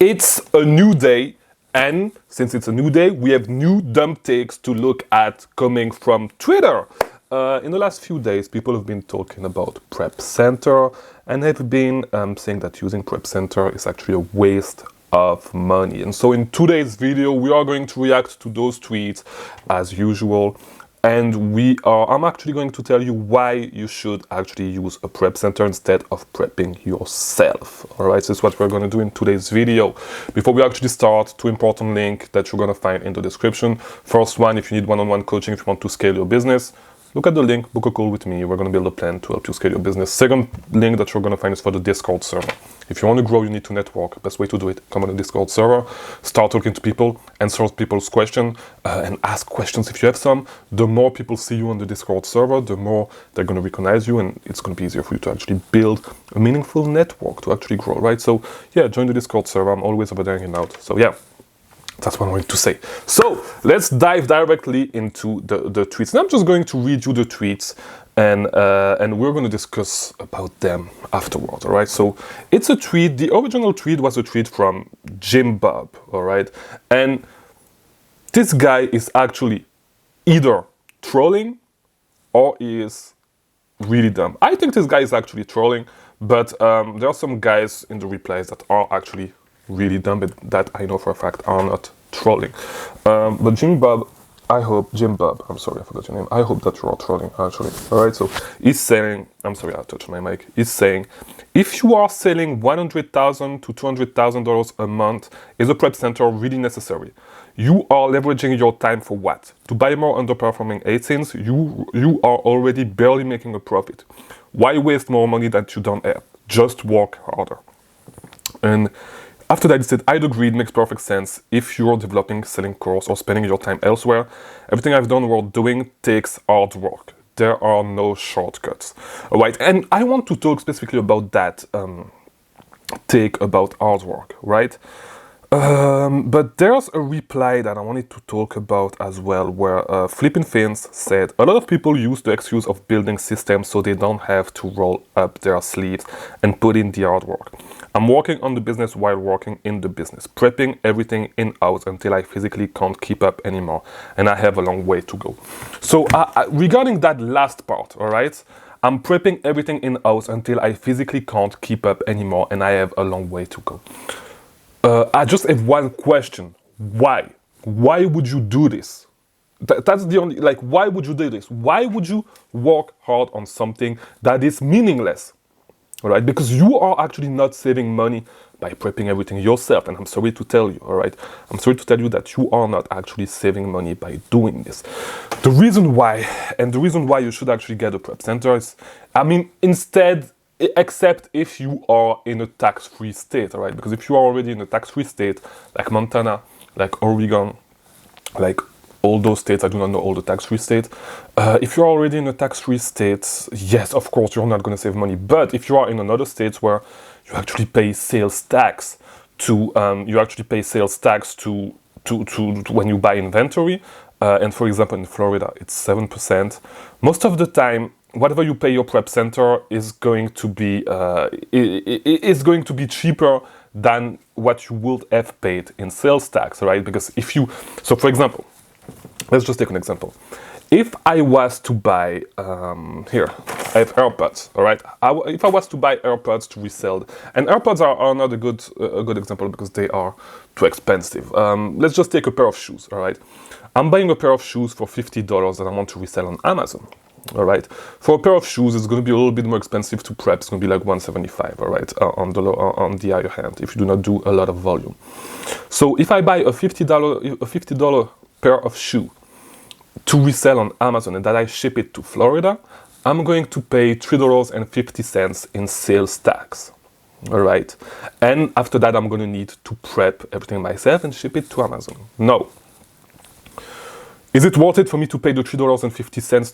It's a new day, and since it's a new day, we have new dumb takes to look at coming from Twitter. In the last few days, people have been talking about Prep Center, and have been saying that using Prep Center is actually a waste of money. And so in today's video, we are going to react to those tweets as usual. And I'm actually going to tell you why you should actually use a prep center instead of prepping yourself. All right, so this is what we're going to do in today's video. Before we actually start, two important links that you're going to find in the description. First one, if you need one-on-one coaching, if you want to scale your business, look at the link, book a call with me. We're going to build a plan to help you scale your business. Second link that you're going to find is for the Discord server. If you want to grow, you need to network. Best way to do it, come on the Discord server, start talking to people, answer people's questions, and ask questions if you have some. The more people see you on the Discord server, the more they're going to recognize you, and it's going to be easier for you to actually build a meaningful network to actually grow, right? So yeah, join the Discord server. I'm always over there hanging out. So yeah. That's what I wanted to say. So let's dive directly into the tweets. And I'm just going to read you the tweets, and we're going to discuss about them afterwards. All right. So it's a tweet. The original tweet was a tweet from Jim Bob. All right. And this guy is actually either trolling or is really dumb. I think this guy is actually trolling, but there are some guys in the replies that are actually really dumb, but that I know for a fact are not trolling. But Jim Bob, I'm sorry, I forgot your name. I hope that you are trolling, actually. All right, so he's saying, I'm sorry, I touched my mic. He's saying, if you are selling $100,000 to $200,000 a month, is a prep center really necessary? You are leveraging your time for what? To buy more underperforming 18s? You are already barely making a profit. Why waste more money that you don't have? Just work harder. And after that, he said, I'd agree, it makes perfect sense if you're developing, selling course, or spending your time elsewhere. Everything I've done worth doing takes hard work. There are no shortcuts. All right, and I want to talk specifically about that take about hard work, right? But there's a reply that I wanted to talk about as well, where Flippin' Fins said, a lot of people use the excuse of building systems so they don't have to roll up their sleeves and put in the hard work. I'm working on the business while working in the business, prepping everything in-house until I physically can't keep up anymore, and I have a long way to go. So regarding that last part, all right, I'm prepping everything in-house until I physically can't keep up anymore, and I have a long way to go. I just have one question. Why? Why would you do this? That's the only, like, why would you do this? Why would you work hard on something that is meaningless? All right, because you are actually not saving money by prepping everything yourself. And I'm sorry to tell you, all right? I'm sorry to tell you that you are not actually saving money by doing this. The reason why you should actually get a prep center is, except if you are in a tax-free state, all right? Because if you are already in a tax-free state, like Montana, like Oregon, like all those states, I do not know all the tax-free states. If you're already in a tax-free state, yes, of course, you're not going to save money. But if you are in another state where you actually pay sales tax to when you buy inventory, and for example, in Florida, it's 7%. Most of the time, whatever you pay your prep center is going to be cheaper than what you would have paid in sales tax, right? Because for example, let's just take an example. If I was to buy, here, I have AirPods, all right? If I was to buy AirPods to resell, and AirPods are not a good example because they are too expensive. Let's just take a pair of shoes, all right? I'm buying a pair of shoes for $50 that I want to resell on Amazon, all right? For a pair of shoes, it's going to be a little bit more expensive to prep. It's going to be like $175, all right, on the higher hand, if you do not do a lot of volume. So if I buy a $50 pair of shoe to resell on Amazon and that I ship it to Florida, I'm going to pay $3.50 in sales tax. All right. And after that, I'm going to need to prep everything myself and ship it to Amazon. No. Is it worth it for me to pay the $3.50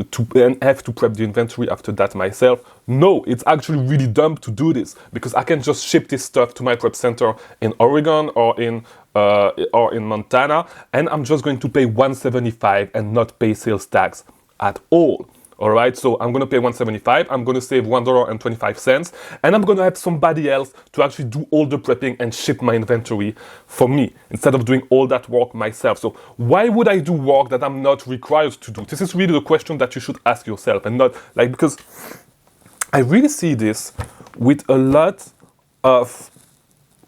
to and have to prep the inventory after that myself? No, it's actually really dumb to do this because I can just ship this stuff to my prep center in Oregon or in Montana, and I'm just going to pay $175 and not pay sales tax at all. All right, so I'm gonna pay $175, I'm gonna save $1.25, and I'm gonna have somebody else to actually do all the prepping and ship my inventory for me instead of doing all that work myself. So why would I do work that I'm not required to do? This is really the question that you should ask yourself, and not like, because I really see this with a lot of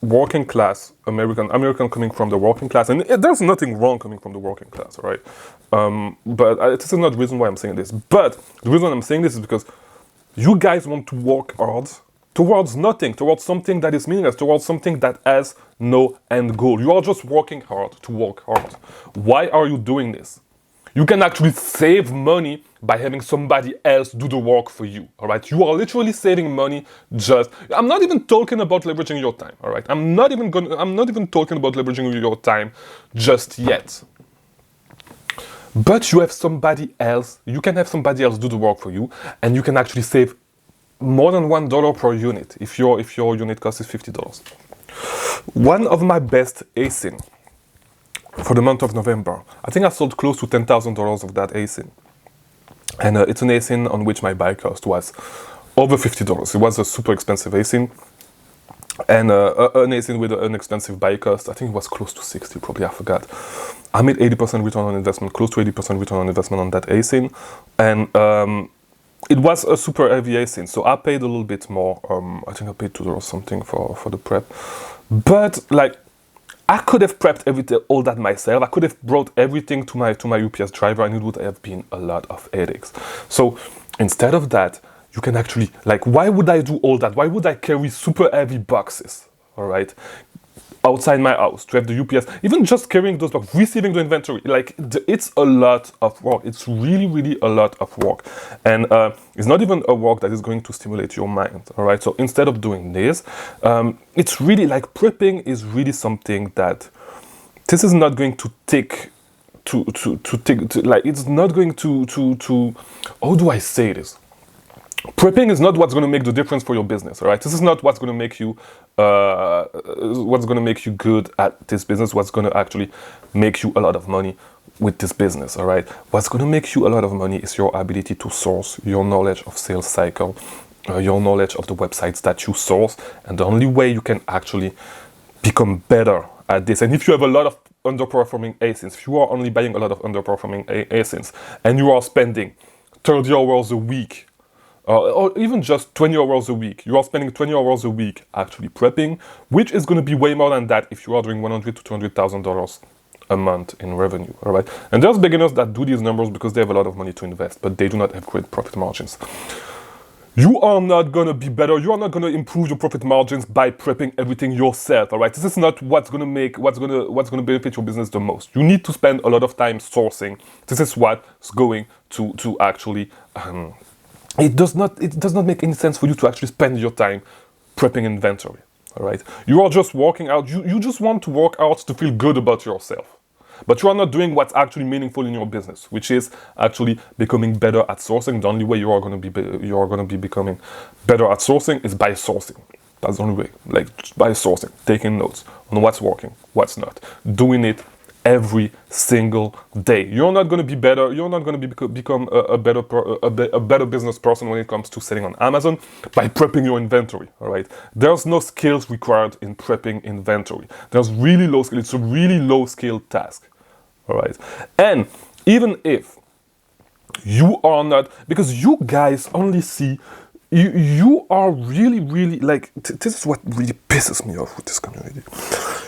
working class American coming from the working class, and there's nothing wrong coming from the working class, all right? But this is not the reason why I'm saying this. But the reason I'm saying this is because you guys want to work hard towards nothing, towards something that is meaningless, towards something that has no end goal. You are just working hard to work hard. Why are you doing this? You can actually save money by having somebody else do the work for you, all right? You are literally saving money I'm not even talking about leveraging your time, all right? I'm not even talking about leveraging your time just yet. But you have somebody else, you can have somebody else do the work for you, and you can actually save more than $1 per unit if your unit cost is $50. One of my best ASIN for the month of November, I think I sold close to $10,000 of that ASIN. And it's an ASIN on which my buy cost was over $50. It was a super expensive ASIN. And an ASIN with an expensive buy cost, I think it was close to 60, probably, I forgot. I made 80% return on investment, close to 80% return on investment on that ASIN. And it was a super heavy ASIN, so I paid a little bit more. I think I paid $2 something for the prep. But like, I could have prepped all that myself. I could have brought everything to my UPS driver, and it would have been a lot of headaches. So instead of that, you can actually, like, why would I do all that? Why would I carry super heavy boxes, all right, outside my house to have the UPS, even just carrying those boxes, receiving the inventory, like, it's a lot of work. It's really, really a lot of work. And it's not even a work that is going to stimulate your mind, all right? So instead of doing this, it's really like prepping is really something that this is not going to take, like, it's not going to, how do I say this? Prepping is not what's going to make the difference for your business, all right? This is not what's going to make you good at this business, what's going to actually make you a lot of money with this business, all right? What's going to make you a lot of money is your ability to source, your knowledge of sales cycle, your knowledge of the websites that you source, and the only way you can actually become better at this. And if you have a lot of underperforming ASINs, if you are only buying a lot of underperforming ASINs, and you are spending 30 hours a week, or even just 20 hours a week. You are spending 20 hours a week actually prepping, which is going to be way more than that if you are doing $100,000 to $200,000 a month in revenue, all right? And there's beginners that do these numbers because they have a lot of money to invest, but they do not have great profit margins. You are not going to be better. You are not going to improve your profit margins by prepping everything yourself, all right? This is not what's going to benefit your business the most. You need to spend a lot of time sourcing. This is what's going to actually it does not make any sense for you to actually spend your time prepping inventory, all right? You are just working out. You just want to work out to feel good about yourself. But you are not doing what's actually meaningful in your business, which is actually becoming better at sourcing. The only way you are going to be becoming better at sourcing is by sourcing. That's the only way, like by sourcing, taking notes on what's working, what's not, doing it every single day. You're not going to be better. You're not going to become a better business person when it comes to selling on Amazon by prepping your inventory. All right. There's no skills required in prepping inventory. There's really low skill. It's a really low skill task. All right. And even if you are not, because you guys only see. You are really like, this is what really pisses me off with this community.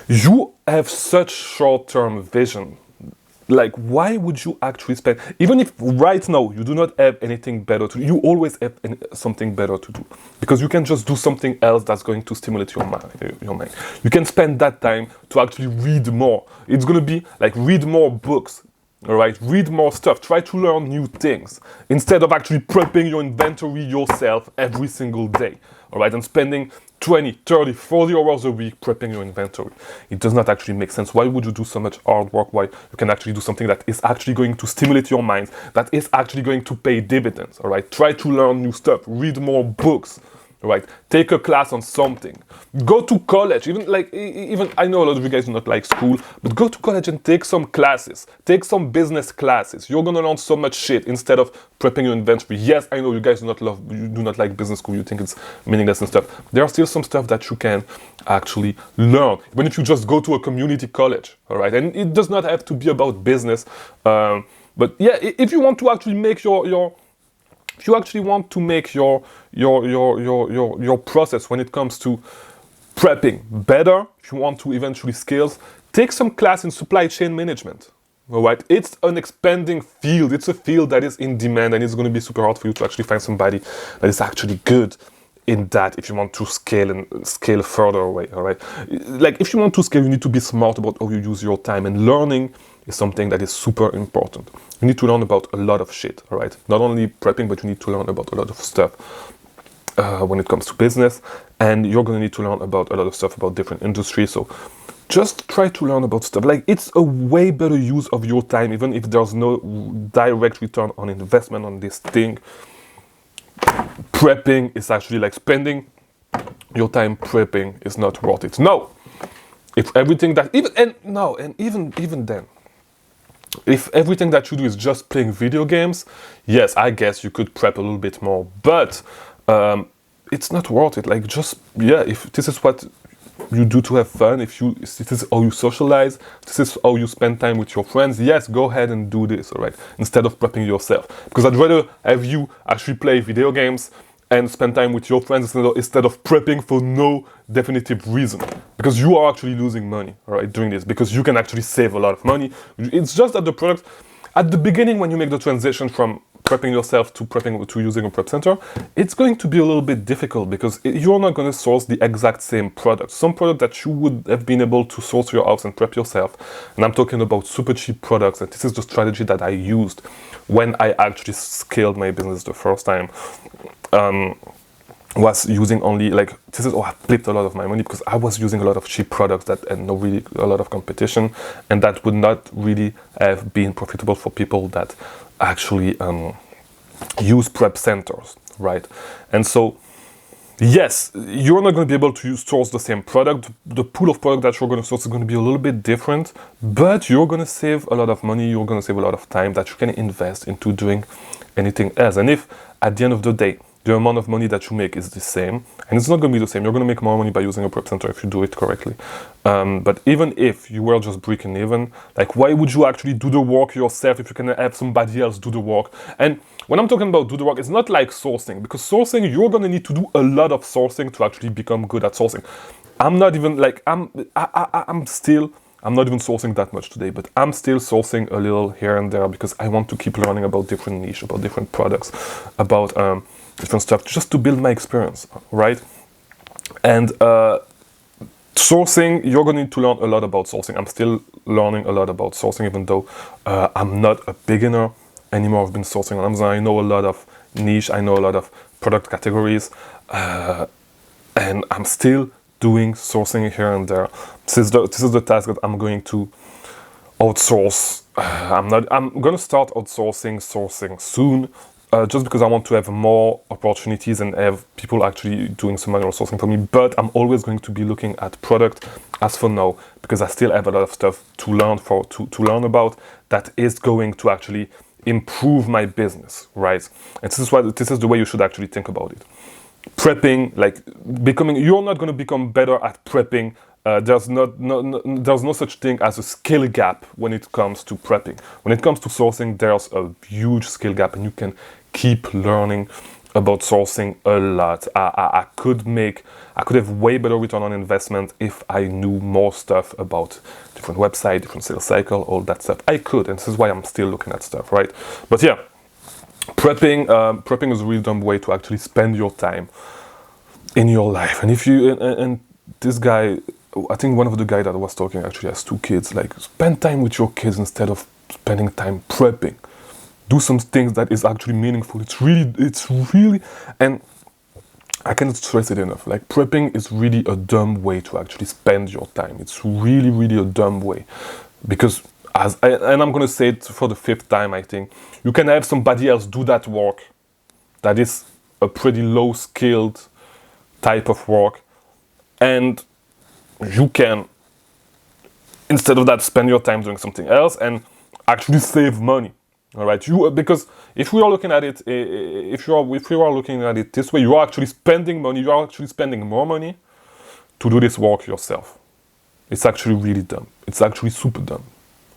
You have such short-term vision. Like, why would you actually spend, even if right now you do not have anything better to do, you always have something better to do. Because you can just do something else that's going to stimulate your mind. You can spend that time to actually read more. It's going to be like, read more books. All right, read more stuff, try to learn new things instead of actually prepping your inventory yourself every single day. All right, and spending 20, 30, 40 hours a week prepping your inventory. It does not actually make sense. Why would you do so much hard work? Why you can actually do something that is actually going to stimulate your mind, that is actually going to pay dividends. All right, try to learn new stuff, read more books. right? Take a class on something. Go to college. Even I know a lot of you guys do not like school, but go to college and take some classes. Take some business classes. You're gonna learn so much shit instead of prepping your inventory. Yes, I know you guys do not like business school. You think it's meaningless and stuff. There are still some stuff that you can actually learn, even if you just go to a community college. All right, and it does not have to be about business. But yeah, if you want to actually make your if you actually want to make your process when it comes to prepping better, if you want to eventually scale, take some class in supply chain management. All right, it's an expanding field. It's a field that is in demand, and it's going to be super hard for you to actually find somebody that is actually good in that if you want to scale and scale further away. All right, like if you want to scale, you need to be smart about how you use your time, and learning is something that is super important. You need to learn about a lot of shit. All right, not only prepping, but you need to learn about a lot of stuff when it comes to business, and you're going to need to learn about a lot of stuff about different industries. So just try to learn about stuff. Like, it's a way better use of your time, even if there's no direct return on investment on this thing. Prepping is actually like spending your time prepping is not worth it. No, if everything that even then, if everything that you do is just playing video games, yes, I guess you could prep a little bit more, but it's not worth it. Like, just, yeah, if this is what you do to have fun, if this is how you socialize, this is how you spend time with your friends, yes, go ahead and do this, all right, instead of prepping yourself. Because I'd rather have you actually play video games and spend time with your friends instead of prepping for no definitive reason. Because you are actually losing money, all right, doing this, because you can actually save a lot of money. It's just that the product, at the beginning, when you make the transition from prepping yourself to using a prep center, it's going to be a little bit difficult because you're not going to source the exact same product. Some product that you would have been able to source your house and prep yourself, and I'm talking about super cheap products, and this is the strategy that I used when I actually scaled my business the first time. Was using only, like, this is, I flipped a lot of my money because I was using a lot of cheap products that had no really a lot of competition, and that would not really have been profitable for people that actually use prep centers, right? And so, yes, you're not going to be able to source the same product. The pool of product that you're going to source is going to be a little bit different, but you're going to save a lot of money. You're going to save a lot of time that you can invest into doing anything else. And if at the end of the day, the amount of money that you make is the same, and it's not going to be the same. You're going to make more money by using a prep center if you do it correctly. But even if you were just breaking even, like, why would you actually do the work yourself if you can have somebody else do the work? And when I'm talking about do the work, it's not like sourcing, because sourcing, you're going to need to do a lot of sourcing to actually become good at sourcing. I'm not even like, I'm not even sourcing that much today, but I'm still sourcing a little here and there because I want to keep learning about different niche, about different products, about different stuff, just to build my experience, right? And sourcing, you're going to need to learn a lot about sourcing. I'm still learning a lot about sourcing, even though I'm not a beginner anymore. I've been sourcing on Amazon. I know a lot of niche, I know a lot of product categories, and I'm still doing sourcing here and there. This is the task that I'm going to outsource. I'm going to start sourcing soon. Just because I want to have more opportunities and have people actually doing some manual sourcing for me. But I'm always going to be looking at product as for now, because I still have a lot of stuff to learn about that is going to actually improve my business, right? And this is the way you should actually think about it. Prepping, like you're not going to become better at prepping. There's no such thing as a skill gap when it comes to prepping. When it comes to sourcing, there's a huge skill gap, and you can keep learning about sourcing a lot. I could have way better return on investment if I knew more stuff about different websites, different sales cycle, all that stuff. I could, and this is why I'm still looking at stuff, right? But yeah, prepping is a really dumb way to actually spend your time in your life. And if you and this guy, I think one of the guys that was talking actually has 2 kids. Like, spend time with your kids instead of spending time prepping. Do some things that is actually meaningful. It's really, and I cannot stress it enough. Like, prepping is really a dumb way to actually spend your time. It's really, really a dumb way, because and I'm gonna say it for the 5th time, I think, you can have somebody else do that work that is a pretty low skilled type of work, and you can, instead of that, spend your time doing something else and actually save money. All right, because if we are looking at it, if you are looking at it this way, you are actually spending money. You are actually spending more money to do this work yourself. It's actually really dumb. It's actually super dumb.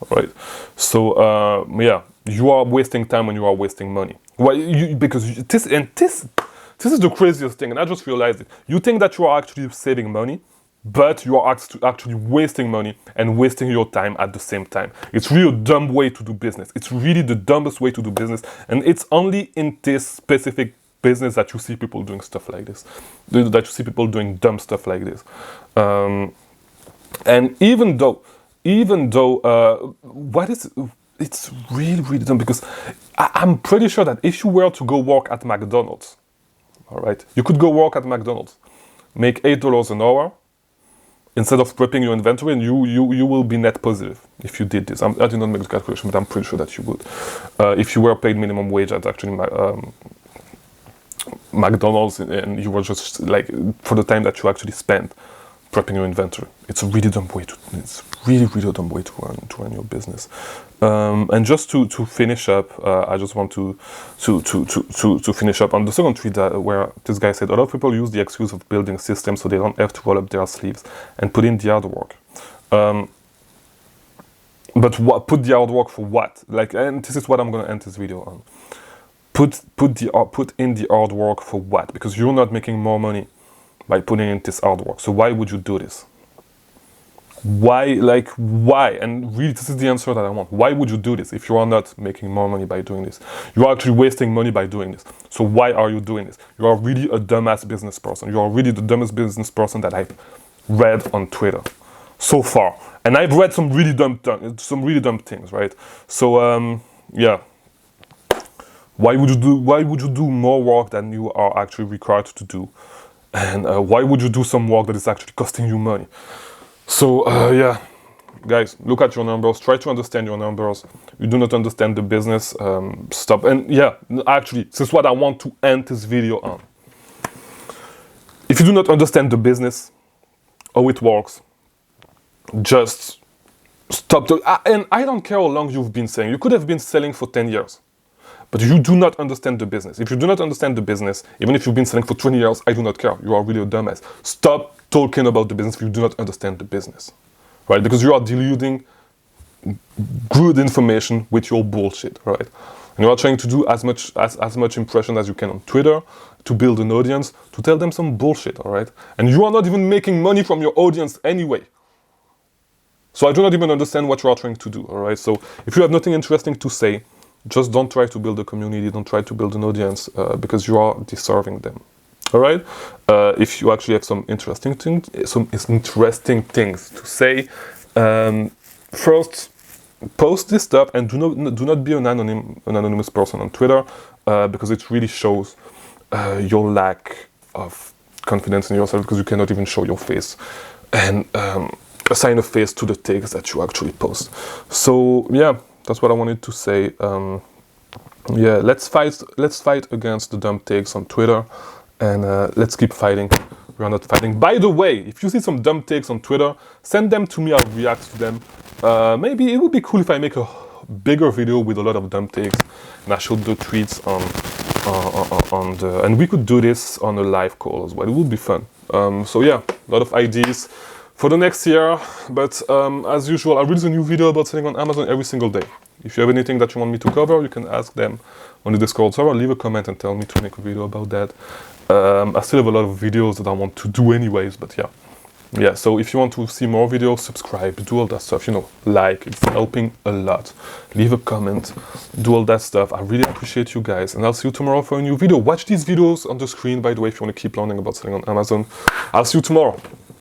All right, so yeah, you are wasting time and you are wasting money. Well, because this is the craziest thing, and I just realized it. You think that you are actually saving money, but you are actually wasting money and wasting your time at the same time. It's really a dumb way to do business. It's really the dumbest way to do business, and it's only in this specific business that you see people doing stuff like this, that you see people doing dumb stuff like this. And even though it's really, really dumb, because I'm pretty sure that if you were to go work at McDonald's, all right, you could go work at McDonald's, make $8 an hour, instead of prepping your inventory, and you will be net positive if you did this. I did not make the calculation, but I'm pretty sure that you would. If you were paid minimum wage at actually McDonald's, and you were just like, for the time that you actually spent prepping your inventory. It's a really dumb way to run your business. And just to finish up, I just want to finish up on the second tweet where this guy said, a lot of people use the excuse of building systems so they don't have to roll up their sleeves and put in the hard work. But put the hard work for what? Like, and this is what I'm going to end this video on. Put in the hard work for what? Because you're not making more money by putting in this hard work. So why would you do this? Why? And really, this is the answer that I want. Why would you do this if you are not making more money by doing this? You are actually wasting money by doing this. So why are you doing this? You are really a dumbass business person. You are really the dumbest business person that I've read on Twitter so far. And I've read some really dumb things, right? So yeah. Why would you do more work than you are actually required to do? And why would you do some work that is actually costing you money? So yeah, guys, look at your numbers. Try to understand your numbers. You do not understand the business, stop. And yeah, actually, this is what I want to end this video on. If you do not understand the business, how it works, just stop. And I don't care how long you've been selling. You could have been selling for 10 years. But you do not understand the business. If you do not understand the business, even if you've been selling for 20 years, I do not care. You are really a dumbass. Stop talking about the business if you do not understand the business, right? Because you are diluting good information with your bullshit, right? And you are trying to do as much impression as you can on Twitter to build an audience, to tell them some bullshit, all right? And you are not even making money from your audience anyway. So I do not even understand what you are trying to do, all right? So if you have nothing interesting to say, just don't try to build a community, don't try to build an audience, because you are deserving them. All right? If you actually have some interesting things to say, first, post this stuff, and do not be an anonymous person on Twitter, because it really shows your lack of confidence in yourself, because you cannot even show your face and assign a face to the takes that you actually post. So yeah. That's what I wanted to say. Yeah, let's fight against the dumb takes on Twitter, and let's keep fighting. We are not fighting. By the way, if you see some dumb takes on Twitter, send them to me. I'll react to them. Maybe it would be cool if I make a bigger video with a lot of dumb takes, and I show the tweets on the. And we could do this on a live call as well. It would be fun. So yeah, a lot of ideas for the next year, but as usual, I release a new video about selling on Amazon every single day. If you have anything that you want me to cover, you can ask them on the Discord server. Leave a comment and tell me to make a video about that. I still have a lot of videos that I want to do anyways, but yeah. So if you want to see more videos, subscribe, do all that stuff. You know, like, it's helping a lot. Leave a comment, do all that stuff. I really appreciate you guys, and I'll see you tomorrow for a new video. Watch these videos on the screen, by the way, if you want to keep learning about selling on Amazon. I'll see you tomorrow.